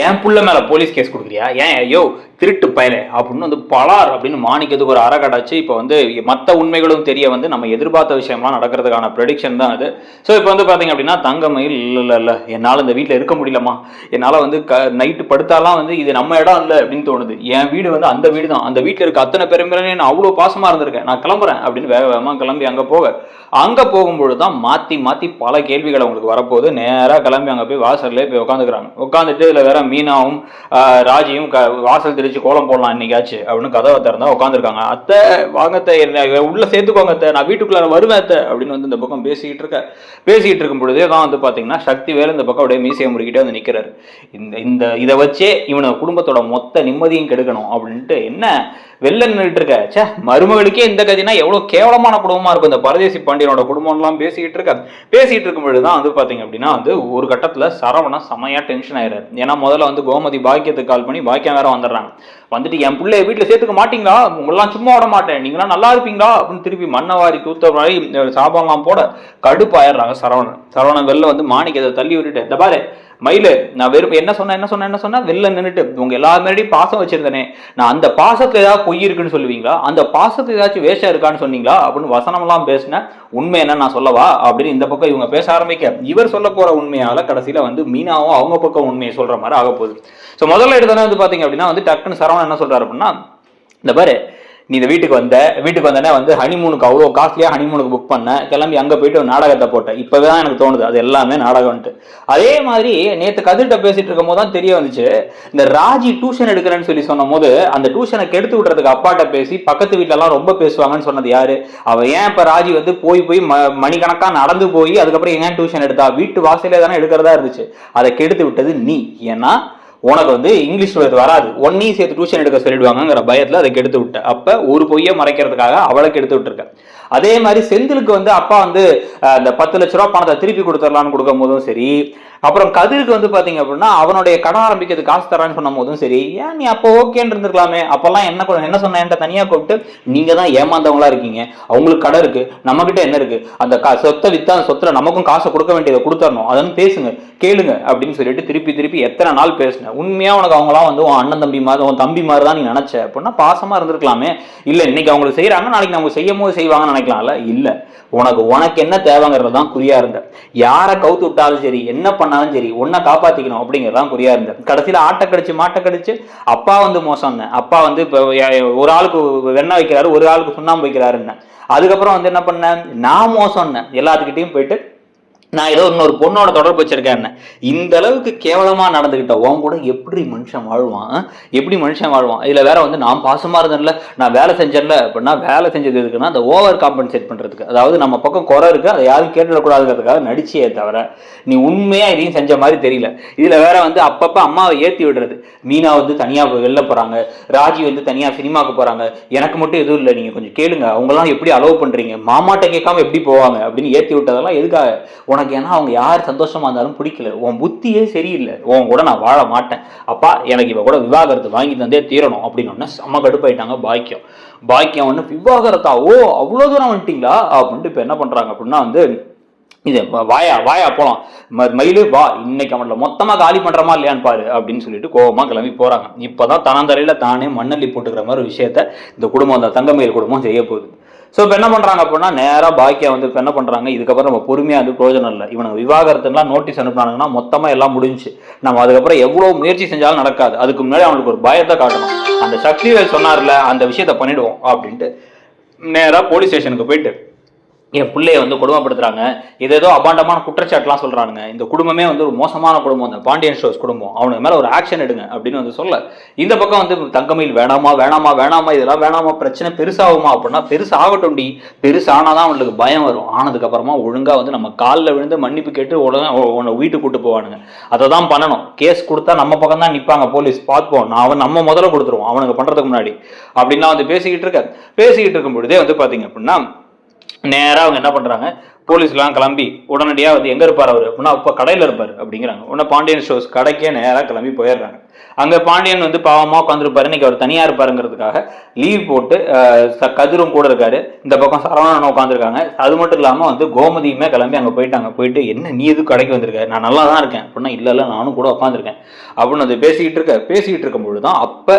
என் புள்ள மேல police case கொடுக்குறியா? ஏன் ஐயோ திருட்டு பயலே அப்படின்னு வந்து பலார் அப்படின்னு மாணிக்கத்துக்கு ஒரு அறக்கடாச்சு. இப்போ வந்து மற்ற உண்மைகளும் தெரிய வந்து நம்ம எதிர்பார்த்த விஷயம்லாம் நடக்கிறதுக்கான ப்ரெடிக்ஷன் தான் அது. ஸோ இப்போ வந்து பார்த்தீங்க அப்படின்னா தங்கமயில் இல்லை என்னால் இந்த வீட்டில் இருக்க முடியலம்மா, என்னால் வந்து நைட்டு படுத்தாலாம் வந்து இது நம்ம இடம் இல்லை அப்படின்னு தோணுது. என் வீடு வந்து அந்த வீடு தான், அந்த வீட்டில் இருக்க அத்தனை பேருமே நான் அவ்வளோ பாசமாக இருந்திருக்கேன், நான் கிளம்புறேன் அப்படின்னு வேக வேகமாக கிளம்பி அங்கே போகும்பொழுது தான் மாற்றி மாற்றி பல கேள்விகள் அவங்களுக்கு வரப்போகுது. நேராக கிளம்பி அங்கே போய் வாசல்லே போய் உட்காந்துக்கிறாங்க. உட்காந்துட்டு இதில் வேற மீனாவும் ராஜியும் வாசல் தெரிச்சு கோலம் போடலாம் இன்னைக்காச்சு அப்படின்னு கதவை திறந்தா உட்காந்துருக்காங்க. அத்தை வாங்கத்தை உள்ள சேர்த்துக்கோங்க அத்தை, நான் வீட்டுக்குள்ள வருவேன் அத்தை அப்படின்னு வந்து இந்த பக்கம் பேசிக்கிட்டு இருக்கும் பொழுதே தான் வந்து பார்த்தீங்கன்னா சக்தி வேலை இந்த பக்கம் அப்படியே மீசையை முறுக்கிட்டே வந்து நிற்கிறாரு. இதை வச்சே இவனை குடும்பத்தோட மொத்த நிம்மதியும் கெடுக்கணும் அப்படின்ட்டு என்ன வெளில நின்றுட்டு இருக்க. சே, மருமகளுக்கே இந்த கதினா எவ்வளவு கேவலமான குடும்பமா இருக்கும் இந்த பரதேசி பாண்டியனோட குடும்பம்லாம் பேசிக்கிட்டு இருக்கும் பொழுதுதான் வந்து பாத்தீங்க அப்படின்னா வந்து ஒரு கட்டத்துல சரவணா செமையா டென்ஷன் ஆயிடுறாரு. ஏன்னா முதல்ல வந்து கோமதி பாக்கியத்துக்கு கால் பண்ணி பாக்கியம் வேற வந்துடுறாங்க. வந்துட்டு என் பிள்ளைய வீட்டுல சேர்த்துக்க மாட்டீங்களா, உங்களெல்லாம் சும்மா விட மாட்டேன், நீங்களாம் நல்லா இருப்பீங்களா அப்படின்னு திருப்பி மண்ணவாரி தூத்த மாதிரி சாபம்லாம் போட கடுப்பாயிடுறாங்க. சரவணன் வெளில வந்து மாணிக்கத்தை தள்ளி விட்டுட்டு, இந்த பாரு மயிலு, நான் வெறும் என்ன சொன்ன வெளில நின்றுட்டு உங்க எல்லாரும் பாசம் வச்சிருந்தேனே, நான் அந்த பாசத்துல ஏதாவது பொய் இருக்குன்னு சொல்லுவீங்களா, அந்த பாசத்துல ஏதாச்சும் வேஷம் இருக்கான்னு சொன்னீங்களா அப்படின்னு வசனம் எல்லாம் பேசினேன். உண்மை என்ன நான் சொல்லவா அப்படின்னு இந்த பக்கம் இவங்க பேச ஆரம்பிக்க, இவர் சொல்ல போற உண்மையால கடைசியில வந்து மீனாவும் அவங்க பக்கம் உண்மையை சொல்ற மாதிரி ஆக போகுது. ஸோ முதல்ல எடுத்தானே வந்து பாத்தீங்க அப்படின்னா வந்து டக்குன்னு சரவணன் என்ன சொல்றாரு அப்படின்னா, இந்த பாரு நீ இந்த வீட்டுக்கு வந்தனே வந்து ஹனிமூனுக்கு அவ்வளோ காஸ்ட்லியா ஹனிமூனுக்கு புக் பண்ண, கிளம்பி அங்கே போயிட்டு ஒரு நாடகத்தை போட்டேன். இப்போதான் எனக்கு தோணுது அது எல்லாமே நாடகம்ட்டு. அதே மாதிரி நேற்று கதிர்கிட்ட பேசிட்டு இருக்கும் போது தான் தெரிய வந்துச்சு, இந்த ராஜி டியூஷன் எடுக்கிறேன்னு சொல்லி சொன்ன போது அந்த டியூஷனை கெடுத்து விடுறதுக்கு அப்பாட்ட பேசி பக்கத்து வீட்டிலலாம் ரொம்ப பேசுவாங்கன்னு சொன்னது யாரு? அவ ஏன் இப்போ ராஜி வந்து போய் மணிக்கணக்கா நடந்து போய் அதுக்கப்புறம் ஏன் டியூஷன் எடுத்தா? வீட்டு வாசலே தானே எடுக்கிறதா இருந்துச்சு. அதை கெடுத்து விட்டது நீ. ஏன்னா உனக்கு வந்து இங்கிலீஷ் வராது, ஒன்னையும் சேர்த்து டியூஷன் எடுக்க சொல்லிடுவாங்கிற பயத்துல அதை கெடுத்து விட்ட. அப்ப ஒரு பொய்யை மறைக்கிறதுக்காக அவளை கெடுத்து விட்டுருக்க. அதே மாதிரி செந்திலுக்கு வந்து அப்பா வந்து அந்த 10 லட்ச ரூபா பணத்தை திருப்பி கொடுத்துடலான்னு கொடுக்கும் போதும் சரி, அப்புறம் கதிருக்கு வந்து பாத்தீங்க அப்படின்னா அவனுடைய கடன் ஆரம்பிக்கிறது காசு தரான்னு சொன்ன போதும் சரி, ஏன் நீ அப்போ ஓகேன்னு இருந்திருக்கலாமே, அப்பெல்லாம் என்ன சொன்ன என்கிட்ட தனியா கூப்பிட்டு நீங்க தான் ஏமாந்தவங்களா இருக்கீங்க, அவங்களுக்கு கடை இருக்கு, நம்ம கிட்ட என்ன இருக்கு, அந்த சொத்தை வித்தா அந்த சொத்துல நமக்கும் காசை கொடுக்க வேண்டியதை கொடுத்தரணும், அதன்னு பேசுங்க கேளுங்க அப்படின்னு சொல்லிட்டு திருப்பி எத்தனை நாள் பேசினேன். உண்மையா உனக்கு அவங்களாம் வந்து உன் அண்ணன் தம்பி மாதிரி உன் தம்பி மாதிரி தான் நீ நினைச்ச அப்படின்னா பாசமா இருந்திருக்கலாமே. இல்ல இன்னைக்கு அவங்களுக்கு செய்யறாங்க, நாளைக்கு நம்ம செய்யும் போது செய்வாங்கன்னு நினைக்கலாம்ல. இல்ல, உனக்கு என்ன தேவைங்கிறது தான் குறியா இருந்த. யாரை கவுத்து விட்டாலும் சரி, என்ன பண்ணாலும் சரி, உன்னை காப்பாத்திக்கணும் அப்படிங்கறதான் குறியா இருந்த. கடைசியில ஆட்டை கடிச்சு அப்பா வந்து மோசம். அப்பா வந்து இப்ப ஒரு ஆளுக்கு வெண்ணெய் வைக்கிறாரு, ஒரு ஆளுக்கு சுண்ணாம்பு வைக்கிறாருன்னு. அதுக்கப்புறம் வந்து என்ன பண்ண, நான் மோசம் எல்லாத்துக்கிட்டையும் போயிட்டு நான் ஏதோ இன்னொரு பொண்ணோட தொடர்பு வச்சிருக்கேன். இந்த அளவுக்கு கேவலமா நடந்துகிட்ட உன் கூட எப்படி மனுஷன் வாழ்வான்? இதுல வேற வந்து நான் பாசமா இருந்தேன்ல, நான் வேலை செஞ்சேன்ல அப்படின்னா, வேலை செஞ்சது இருக்குன்னா அந்த ஓவர் காம்பன்சேட் பண்றதுக்கு, அதாவது நம்ம பக்கம் குறை இருக்கு அதை யாரும் கேட்டுடக்கூடாதுங்கிறதுக்காக நடிச்சே தவிர நீ உண்மையா இதையும் செஞ்ச மாதிரி தெரியல. இதுல வேற வந்து அப்பப்ப அம்மாவை ஏத்தி விடுறது, மீனா வந்து தனியா வெளில போறாங்க, ராஜி வந்து தனியா சினிமாவுக்கு போறாங்க, எனக்கு மட்டும் எதுவும் இல்லை, நீங்க கொஞ்சம் கேளுங்க, அவங்க எல்லாம் எப்படி அலோவ் பண்றீங்க, மாமாட்ட கேட்காம எப்படி போவாங்க அப்படின்னு ஏத்தி விட்டதெல்லாம் எதுக்காக? ஏன்னா அவங்க யார் சந்தோஷமா இருந்தாலும் பிடிக்கல, உன் புத்தியே சரியில்லை, உன் கூட நான் வாழ மாட்டேன், அப்பா எனக்கு இவ கூட விவாகரத்து வாங்கி தந்தே தீரணும் அப்படின்னு செம்ம கடுப்பாயிட்டாங்க. பாக்கியம் ஒன்று விவாகரத்தா, ஓ அவ்வளோ தூரம் வந்துட்டீங்களா அப்படின்ட்டு இப்போ என்ன பண்றாங்க அப்படின்னா வந்து இது வாயா போலாம், மயிலு வா, இன்னைக்கு அவன்ல மொத்தமா காலி பண்றமா இல்லையான்னு பாரு அப்படின்னு சொல்லிட்டு கோபமா கிளம்பி போறாங்க. இப்பதான் தனந்தரையில தானே மண்ணள்ளி போட்டுக்கிற மாதிரி விஷயத்த இந்த குடும்பம், அந்த தங்கமயில் குடும்பம் செய்ய போகுது. ஸோ இப்போ என்ன பண்ணுறாங்க அப்படின்னா நேராக பாக்கியா வந்து இப்போ என்ன பண்ணுறாங்க, இதுக்கப்புறம் நம்ம பொறுமையாக வந்து பிரயோஜனம் இல்லை, இவனுக்கு விவாகரத்துலாம் நோட்டீஸ் அனுப்புனாங்கன்னா மொத்தமாக எல்லாம் முடிஞ்சு, நம்ம அதுக்கப்புறம் எவ்வளோ முயற்சி செஞ்சாலும் நடக்காது, அதுக்கு முன்னாடி அவனுக்கு ஒரு பயத்தை காட்டணும், அந்த சக்திவேல் சொன்னார்ல அந்த விஷயத்த பண்ணிடுவோம் அப்படின்ட்டு நேராக போலீஸ் ஸ்டேஷனுக்கு போயிட்டு என் பிள்ளைய வந்து கொடுமைப்படுத்துறாங்க, ஏதோ அபாண்டமான குற்றச்சாட்டுலாம் சொல்றானுங்க, இந்த குடும்பமே வந்து ஒரு மோசமான குடும்பம், இந்த பாண்டியன் ஸ்டோர்ஸ் குடும்பம், அவனுக்கு மேல ஒரு ஆக்ஷன் எடுங்க அப்படின்னு வந்து சொல்ல, இந்த பக்கம் வந்து தங்கமயில் வேணாமா இதெல்லாம் வேணாமா, பிரச்சனை பெருசாகுமா அப்படின்னா பெருசாகட்டும், பெருசானாதான் அவனுக்கு பயம் வரும், ஆனதுக்கு அப்புறமா ஒழுங்கா வந்து நம்ம காலில் விழுந்து மன்னிப்பு கேட்டு உடனே வீட்டுக்கு கூட்டு போவானுங்க. அதை தான் பண்ணணும். கேஸ் கொடுத்தா நம்ம பக்கம் தான் நிற்பாங்க போலீஸ், பார்ப்போம், நம்ம முதல்ல கொடுத்துருவோம் அவனுக்கு பண்றதுக்கு முன்னாடி அப்படின்லாம் வந்து பேசிக்கிட்டு இருக்கும் பொழுதே வந்து பாத்தீங்க அப்படின்னா நேராக அவங்க என்ன பண்ணுறாங்க, போலீஸ்லாம் கிளம்பி உடனடியாக வந்து எங்கே இருப்பார் அவர் அப்படின்னா அப்போ கடையில் இருப்பார் அப்படிங்கிறாங்க. உடனே பாண்டியன் ஸ்டோர்ஸ் கடைக்கே நேராக கிளம்பி போயிடுறாங்க. அங்கே பாண்டியன் வந்து பாவமாக உட்காந்துருப்பாரு, இன்னைக்கு அவர் தனியாக இருப்பாருங்கிறதுக்காக லீவ் போட்டு கதிரும் கூட இருக்காரு, இந்த பக்கம் சரவணன் உட்காந்துருக்காங்க. அது மட்டும் இல்லாமல் வந்து கோமதியுமே கிளம்பி அங்கே போயிட்டாங்க. போயிட்டு என்ன நீ எதுக்கு கடைக்கு வந்திருக்க, நான் நல்லா தான் இருக்கேன் அப்படின்னா இல்லை நானும் கூட உட்காந்துருக்கேன் அப்படின்னு வந்து பேசிக்கிட்டு இருக்கும் பொழுது தான் அப்போ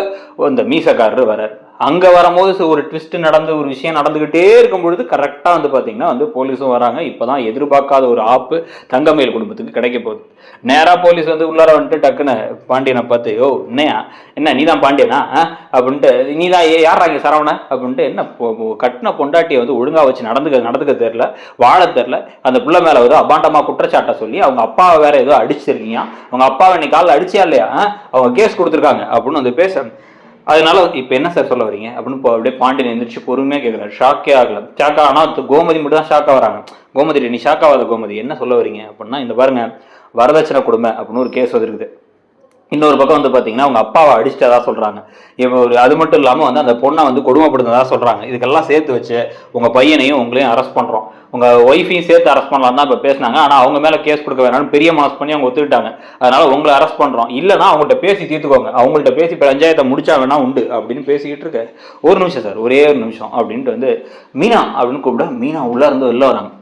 இந்த மீசக்காரர் வரார். அங்கே வரும்போது ஒரு ட்விஸ்ட் நடந்து ஒரு விஷயம் நடந்துக்கிட்டே இருக்கும் பொழுது கரெக்டாக வந்து பார்த்தீங்கன்னா வந்து போலீஸும் வராங்க. இப்போ தான் எதிர்பார்க்காத ஒரு ஆப்பு தங்கமயில் குடும்பத்துக்கு கிடைக்க போகுது. நேராக போலீஸ் வந்து உள்ளார வந்துட்டு டக்குன்னு பாண்டியனை பார்த்து, யோ என்ன நீ தான் பாண்டியனா அப்படின்ட்டு, நீ தான் யாராங்க சரவணன் அப்படின்ட்டு, என்ன கட்டின பொண்டாட்டியை வந்து ஒழுங்காக வச்சு நடந்துக்க தெரில, வாழ தெரில, அந்த பிள்ளை மேலே வந்து அபாண்டமாக குற்றச்சாட்டை சொல்லி அவங்க அப்பாவை வேற ஏதோ அடிச்சிருக்கீங்க, அவங்க அப்பாவை இன்னைக்கு காலில் அடிச்சியா இல்லையா, அவங்க கேஸ் கொடுத்துருக்காங்க அப்படின்னு வந்து பேச. அதனால இப்போ என்ன சார் சொல்ல வரீங்க அப்படின்னு அப்படியே பாண்டியன் எழுந்திரிச்சு பொறுமையாக கேட்குறாரு. ஷாக்கே ஆகல. ஷாக்கா ஆனால் கோமதி மட்டும் தான் ஷாக்காக வராங்க. கோமதி நீ ஷாக்காகாத கோமதி, என்ன சொல்ல வரீங்க அப்படின்னா, இந்த பாருங்க வரதட்சணை கொடுமை அப்படின்னு ஒரு கேஸ் வந்துருக்குது. இன்னொரு பக்கம் வந்து பார்த்தீங்கன்னா அவங்க அப்பாவை அடிச்சிட்டதா சொல்கிறாங்க. இப்போ அது மட்டும் இல்லாமல் வந்து அந்த பொண்ணை வந்து கொடுமைப்படுத்துனதா சொல்கிறாங்க. இதுக்கெல்லாம் சேர்த்து வச்சு உங்கள் பையனையும் உங்களையும் அரெஸ்ட் பண்ணுறோம், உங்கள் ஒய்ஃபையும் சேர்த்து அரெஸ்ட் பண்ணலாம் தான் இப்போ பேசினாங்க. ஆனால் அவங்க மேலே கேஸ் கொடுக்க வேணாம்னு பெரிய மனசு பண்ணி அவங்க ஒத்துக்கிட்டாங்க. அதனால் உங்களை அரெஸ்ட் பண்ணுறோம், இல்லைனா அவங்கள்ட்ட பேசி தீர்த்துக்கோங்க, அவங்கள்ட்ட பேசி பஞ்சாயத்தை முடிச்சா வேணா உண்டு அப்படின்னு பேசிக்கிட்டு இருக்க. ஒரு நிமிஷம் சார், ஒரே ஒரு நிமிஷம் அப்படின்ட்டு வந்து மீனா அப்படின்னு கூப்பிட, மீனா உள்ளே இருந்து வெளில வராங்க.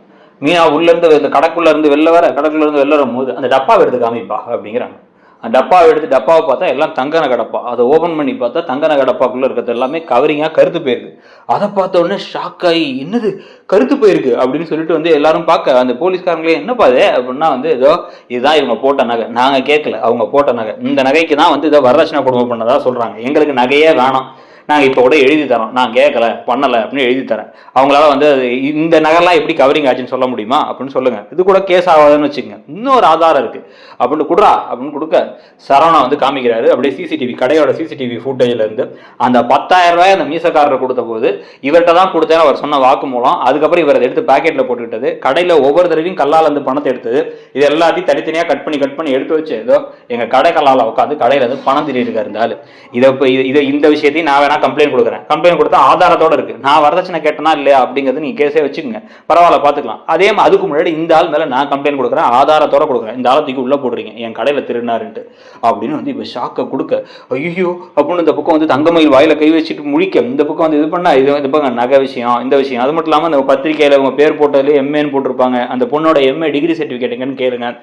மீனா உள்ளேருந்து இந்த கடைக்குள்ளேருந்து வெளில வரும்போது அந்த டப்பாவை எடுத்து காமிப்பா அப்படிங்கிறாங்க. டப்பாவை எடுத்து டப்பாவை பார்த்தா எல்லாம் தங்க நகை டப்பா. அதை ஓப்பன் பண்ணி பார்த்தா தங்க நகை டப்பாக்குள்ளே இருக்கிறது எல்லாமே கவரிங்காக கருத்து போயிருக்கு. அதை பார்த்த உடனே ஷாக் ஆகி, என்னது கருத்து போயிருக்கு அப்படின்னு சொல்லிட்டு வந்து எல்லாரும் பார்க்க, அந்த போலீஸ்காரங்களே என்னப்பா இது அப்படின்னா வந்து ஏதோ இதுதான் இவங்க போட்ட நகை, நாங்கள் கேட்கல, அவங்க போட்ட நகை, இந்த நகைக்கு தான் வந்து ஏதோ வரதட்சணை கொடுமை பண்ணதா சொல்கிறாங்க, எங்களுக்கு நகையே வேணாம், நாங்கள் இப்போ கூட எழுதி தரோம், நான் கேட்கல பண்ணலை அப்படின்னு எழுதி தரேன், அவங்களால வந்து இந்த நகரெலாம் எப்படி கவரிங் ஆச்சுன்னு சொல்ல முடியுமா அப்படின்னு சொல்லுங்கள், இது கூட கேஸ் ஆகாதுன்னு வச்சுக்கோங்க, இன்னொரு ஆதாரம் இருக்குது அப்படின்னு கொடுறா அப்படின்னு கொடுக்க சரவணா வந்து காமிக்கிறாரு. அப்படியே சிசிடிவி கடையோட சிசிடிவி ஃபுட்டேஜ்லேருந்து அந்த 10,000 ரூபாய் அந்த மீசக்காரர் கொடுத்த போது இவர்கிட்ட தான் கொடுத்தேன்னு அவர் சொன்ன வாக்கு மூலம், அதுக்கப்புறம் இவர் அதை எடுத்து பேக்கெட்டில் போட்டுக்கிட்டது, கடையில் ஒவ்வொரு தடவையும் கல்லால் அந்த பணத்தை எடுத்தது, இது எல்லாத்தையும் தனித்தனியாக கட் பண்ணி எடுத்து வச்சு ஏதோ எங்கள் கடை கல்லால் உட்காந்து கடையில் வந்து பணம் திருடிருக்காரு இருந்தாலும். இந்த விஷயத்தையும் நான் கம்ப்ளைண்ட் கொடுக்குறேன், கம்ப்ளைண்ட் கொடுத்தா ஆதாரத்தோட இருக்கு, நான் வரதட்சணை கேட்டனா இல்லையா அப்படிங்கிறது நீங்க கேஸே வச்சுக்கோங்க, பரவாயில்ல பாத்துக்கலாம். அதே அதுக்கு முன்னாடி இந்த ஆள் மேல நான் கம்ப்ளைண்ட் கொடுக்குறேன், ஆதாரத்தோட கொடுக்குறேன், இந்த ஆளத்துக்கு உள்ள போடுறீங்க என் கடையில திருடினாருன்ட்டு அப்படின்னு வந்து இப்ப ஷாக்க கொடுக்க, ஐயோ அப்படின்னு இந்த பக்கம் வந்து தங்கமயில் வாயில கை வச்சுட்டு முழிக்க, இந்த பக்கம் வந்து இது பண்ணா இது பக்கம் நகை விஷயம், இந்த விஷயம், அது மட்டும் இல்லாமல் அந்த பத்திரிகையில உங்க பேர் போட்டதுல எம்ஏன்னு போட்டிருப்பாங்க, அந்த பொண்ணோட எம்ஏ டிகிரி சர்டிபிகேட்டுங்கன்னு கேளுங்க,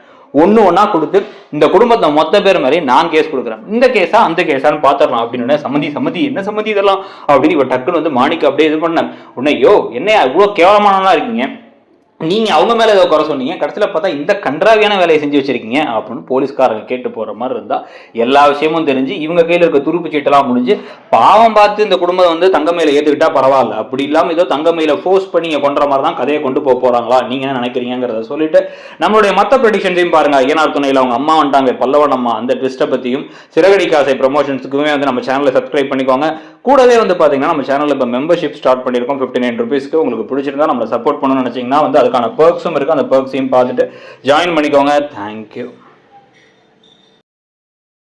ஒன்னா கொடுத்து இந்த குடும்பத்தை மொத்த பேர் மாதிரி நான் கேஸ் கொடுக்குறேன், இந்த கேஸா அந்த கேஸான்னு பாத்திரலாம் அப்படின்னு சம்மதி என்ன சம்மதி இதெல்லாம் அப்படின்னு இவ டக்குன்னு வந்து மாணிக்க அப்படியே இது பண்ண உடனே, யோ என்னையா இவ்வளவு கேவலமானதா இருக்கீங்க, நீங்க அவங்க மேல ஏதோ குறை சொன்னீங்க, கடைசியில பார்த்தா இந்த கன்றாவியான வேலையை செஞ்சு வச்சிருக்கீங்க அப்படின்னு போலீஸ்காரங்க கேட்டு போற மாதிரி இருந்தா எல்லா விஷயமும் தெரிஞ்சு இவங்க கையில இருக்க துருப்பு சீட்டெல்லாம் முடிஞ்சு பாவம் பார்த்து இந்த குடும்பம் வந்து தங்கமயில ஏத்துக்கிட்டா பரவாயில்ல, அப்படி இல்லாம ஏதோ தங்கமயில ஃபோர்ஸ் பண்ணி கொன்ற மாதிரி தான் கதையை கொண்டு போறாங்களா நீங்க என்ன நினைக்கிறீங்கிறத சொல்லிட்டு நம்மளுடைய மற்ற ப்ரெடிக்ஷன்ஸையும் பாருங்க. ஏனார் துணையில அவங்க அம்மா வந்துட்டாங்க, பல்லவன் அம்மா, அந்த ட்விஸ்ட்டை பத்தியும் சிறகடி காசை ப்ரமோஷன்ஸுக்குமே வந்து நம்ம சேனலை சப்ஸ்கிரைப் பண்ணிக்கோங்க. கூடவே வந்து பாத்தீங்கன்னா நம்ம சேனல்ல இப்போ மெம்பர்ஷிப் ஸ்டார்ட் பண்ணியிருக்கோம் 59 rupeesக்கு. உங்களுக்கு பிடிச்சிருந்தா நம்மளை சப்போர்ட் பண்ணணும்னு நினைச்சீங்கன்னா வந்து அதுக்கான பெர்க்ஸும் இருக்கு, அந்த பெர்க்ஸையும் பார்த்துட்டு ஜாயின் பண்ணிக்கோங்க. தேங்க்யூ.